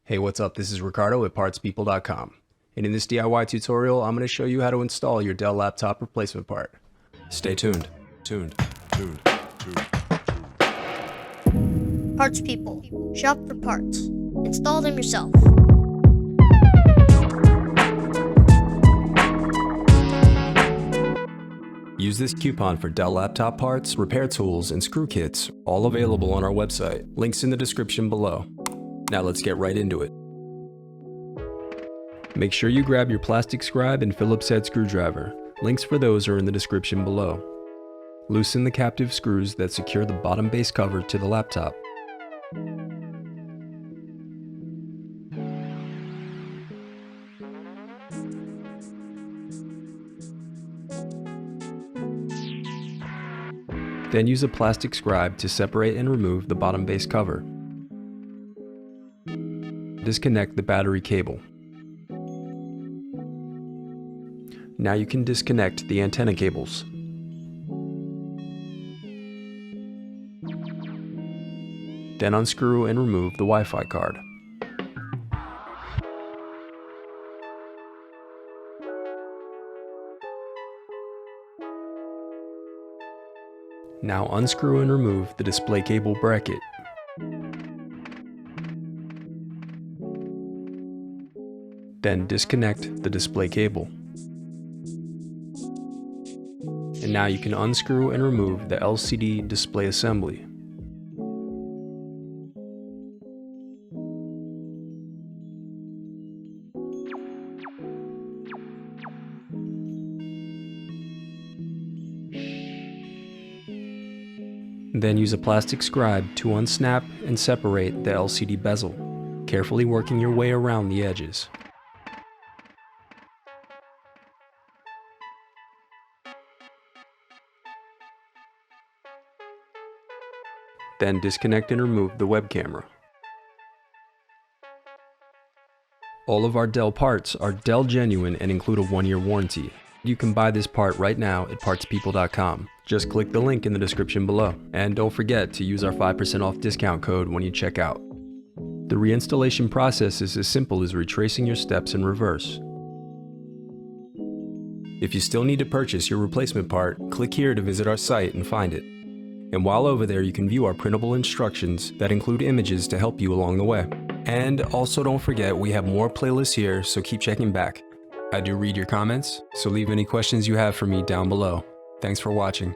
Hey, what's up? This is Ricardo at partspeople.com. And in this DIY tutorial, I'm going to show you how to install your Dell laptop replacement part. Stay tuned. Parts People. Shop for parts. Install them yourself. Use this coupon for Dell laptop parts, repair tools, and screw kits, all available on our website. Links in the description below. Now let's get right into it. Make sure you grab your plastic scribe and Phillips head screwdriver. Links for those are in the description below. Loosen the captive screws that secure the bottom base cover to the laptop. Then use a plastic scribe to separate and remove the bottom base cover. Disconnect the battery cable. Now you can disconnect the antenna cables. Then unscrew and remove the Wi-Fi card. Now unscrew and remove the display cable bracket. Then disconnect the display cable. And now you can unscrew and remove the LCD display assembly. Then use a plastic scribe to unsnap and separate the LCD bezel, carefully working your way around the edges. Then disconnect and remove the web camera. All of our Dell parts are Dell Genuine and include a 1-year warranty. You can buy this part right now at partspeople.com. Just click the link in the description below. And don't forget to use our 5% off discount code when you check out. The reinstallation process is as simple as retracing your steps in reverse. If you still need to purchase your replacement part, click here to visit our site and find it. And while over there, you can view our printable instructions that include images to help you along the way. And also don't forget, we have more playlists here, so keep checking back. I do read your comments, so leave any questions you have for me down below. Thanks for watching.